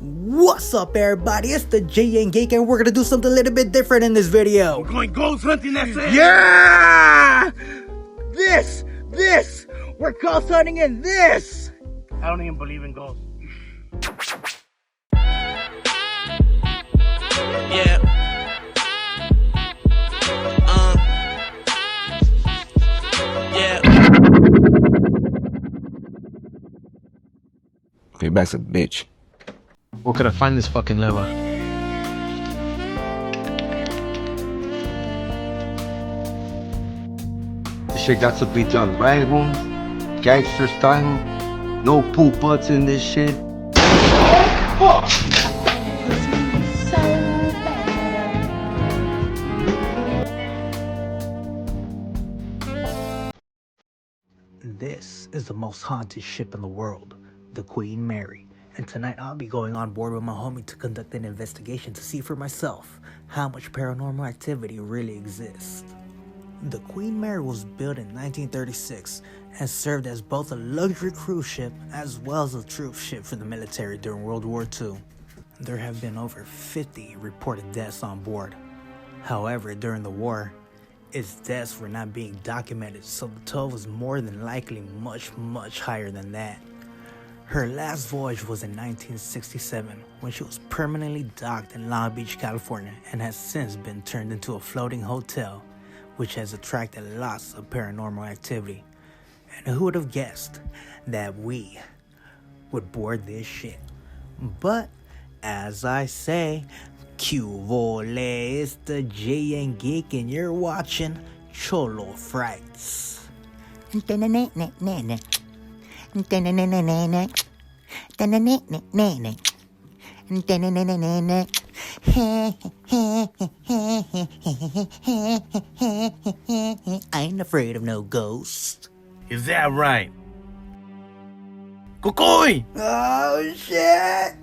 What's up, everybody? It's the Geek, and we're gonna do something a little bit different in this video. We're going ghost hunting, that's it! Yeah! This! We're ghost hunting in this! I don't even believe in ghosts. Yeah. Yeah. Okay, back's a bitch. Where could I find this fucking lever? This shit got to be done right, rooms, gangster style. No poop butts in this shit. This is the most haunted ship in the world, the Queen Mary. And tonight I'll be going on board with my homie to conduct an investigation to see for myself how much paranormal activity really exists. The Queen Mary was built in 1936 and served as both a luxury cruise ship as well as a troop ship for the military during World War II. There have been over 50 reported deaths on board. However, during the war, its deaths were not being documented, so the toll was more than likely much higher than that. Her last voyage was in 1967 when she was permanently docked in Long Beach, California, and has since been turned into a floating hotel, which has attracted lots of paranormal activity. And who would have guessed that we would board this shit? But as I say, Q vole, it's the Geek, and you're watching Cholo Frights. I ain't afraid of no ghosts. Is that right? Kukoy! Oh shit!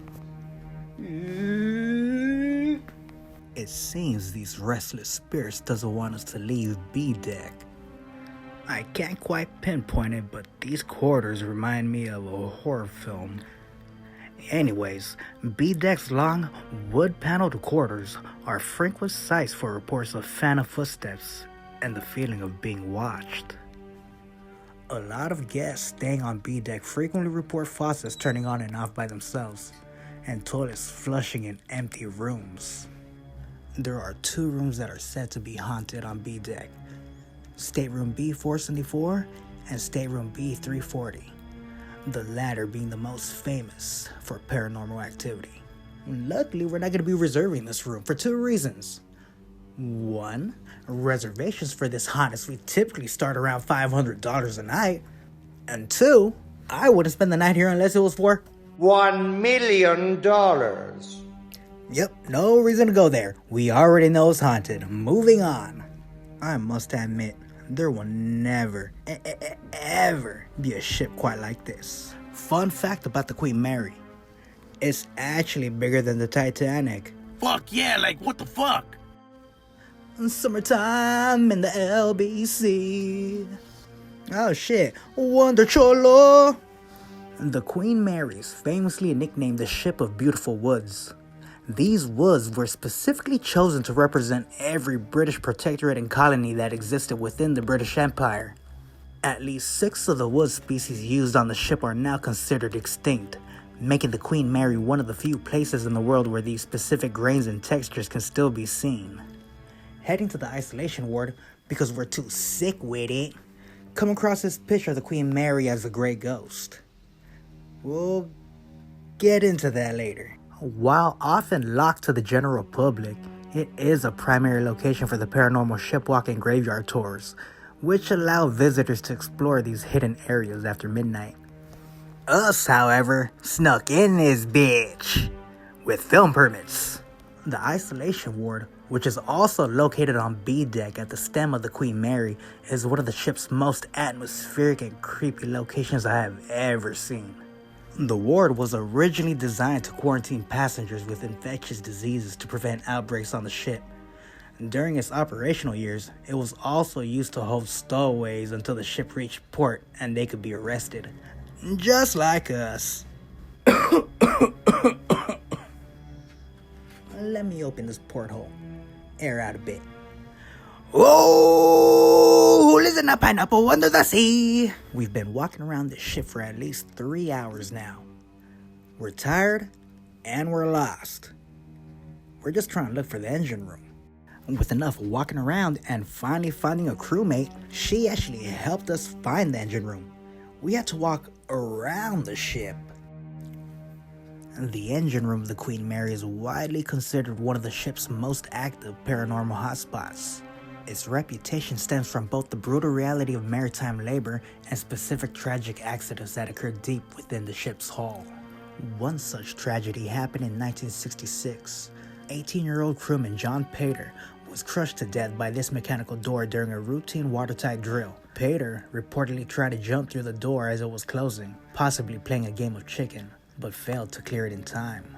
It seems these restless spirits doesn't want us to leave B-Deck. I can't quite pinpoint it, but these corridors remind me of a horror film. Anyways, B-Deck's long, wood-paneled corridors are frequent sites for reports of phantom footsteps and the feeling of being watched. A lot of guests staying on B-Deck frequently report faucets turning on and off by themselves, and toilets flushing in empty rooms. There are 2 rooms that are said to be haunted on B-Deck: Stateroom B474 and Stateroom B340, the latter being the most famous for paranormal activity. Luckily, we're not going to be reserving this room for 2 reasons. 1, reservations for this haunted suite typically start around $500 a night. And 2, I wouldn't spend the night here unless it was for $1 million. Yep, no reason to go there. We already know it's haunted. Moving on. I must admit, there will never, ever be a ship quite like this. Fun fact about the Queen Mary: it's actually bigger than the Titanic. Fuck yeah, like what the fuck? Summertime in the LBC. Oh shit, Wonder Cholo! The Queen Mary's famously nicknamed the Ship of Beautiful Woods. These woods were specifically chosen to represent every British protectorate and colony that existed within the British Empire. At least 6 of the wood species used on the ship are now considered extinct, making the Queen Mary one of the few places in the world where these specific grains and textures can still be seen. Heading to the isolation ward because we're too sick with it, come across this picture of the Queen Mary as a gray ghost. We'll get into that later. While often locked to the general public, it is a primary location for the paranormal shipwalk and graveyard tours, which allow visitors to explore these hidden areas after midnight. Us, however, snuck in this bitch with film permits. The isolation ward, which is also located on B-Deck at the stem of the Queen Mary, is one of the ship's most atmospheric and creepy locations I have ever seen. The ward was originally designed to quarantine passengers with infectious diseases to prevent outbreaks on the ship. During its operational years, it was also used to hold stowaways until the ship reached port and they could be arrested. Just like us. open this porthole. Air out a bit. Whoa! Listen up, pineapple under the sea! We've been walking around this ship for at least 3 hours now. We're tired, and we're lost. We're just trying to look for the engine room. With enough walking around and finally finding a crewmate, she actually helped us find the engine room. We had to walk around the ship. The engine room of the Queen Mary is widely considered one of the ship's most active paranormal hotspots. Its reputation stems from both the brutal reality of maritime labor and specific tragic accidents that occurred deep within the ship's hull. One such tragedy happened in 1966. 18-year-old crewman John Pater was crushed to death by this mechanical door during a routine watertight drill. Pater reportedly tried to jump through the door as it was closing, possibly playing a game of chicken, but failed to clear it in time.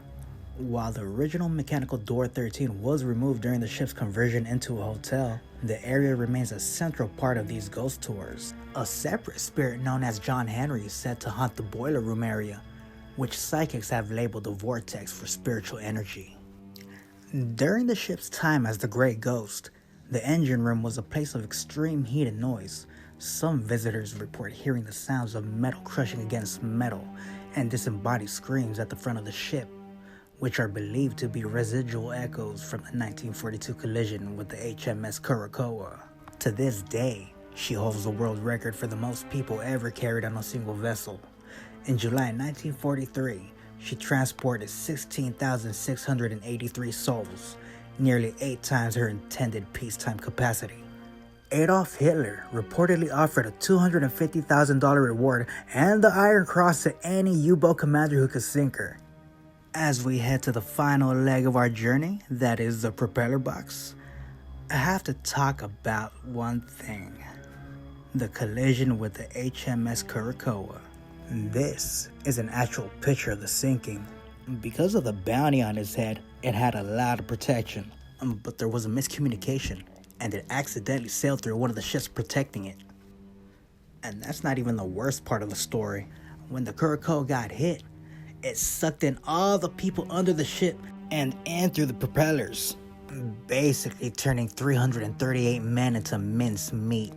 While the original mechanical door 13 was removed during the ship's conversion into a hotel, the area remains a central part of these ghost tours. A separate spirit known as John Henry is said to haunt the boiler room area, which psychics have labeled a vortex for spiritual energy. During the ship's time as the Great Ghost, the engine room was a place of extreme heat and noise. Some visitors report hearing the sounds of metal crushing against metal and disembodied screams at the front of the ship, which are believed to be residual echoes from the 1942 collision with the HMS Curacoa. To this day, she holds the world record for the most people ever carried on a single vessel. In July 1943, she transported 16,683 souls, nearly 8 times her intended peacetime capacity. Adolf Hitler reportedly offered a $250,000 reward and the Iron Cross to any U-boat commander who could sink her. As we head to the final leg of our journey, that is the propeller box, I have to talk about one thing: the collision with the HMS Curacoa. This is an actual picture of the sinking. Because of the bounty on its head, it had a lot of protection, but there was a miscommunication, and it accidentally sailed through one of the ships protecting it. And that's not even the worst part of the story. When the Curacoa got hit, it sucked in all the people under the ship and in through the propellers, basically turning 338 men into minced meat.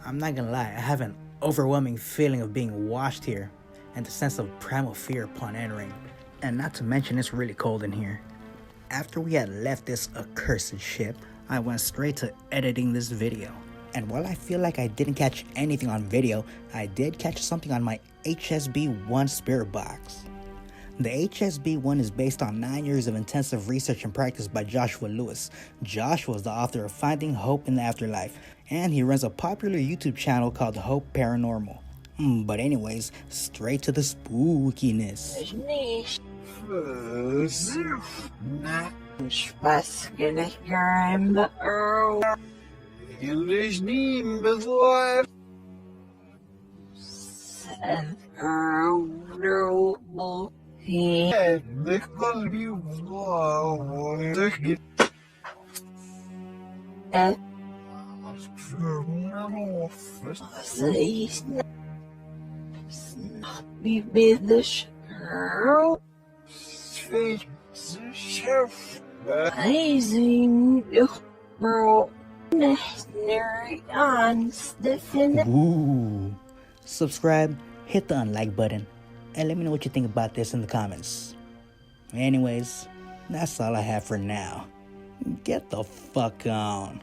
I'm not gonna lie, I have an overwhelming feeling of being washed here and the sense of primal fear upon entering. And not to mention, it's really cold in here. After we had left this accursed ship, I went straight to editing this video. And while I feel like I didn't catch anything on video, I did catch something on my HSB-1 spirit box. The HSB-1 is based on 9 years of intensive research and practice by Joshua Lewis. Joshua is the author of Finding Hope in the Afterlife, and he runs a popular YouTube channel called Hope Paranormal. But anyways, straight to the spookiness. Ooh. Subscribe, hit the unlike button, and let me know what you think about this in the comments. Anyways, that's all I have for now. Get the fuck on.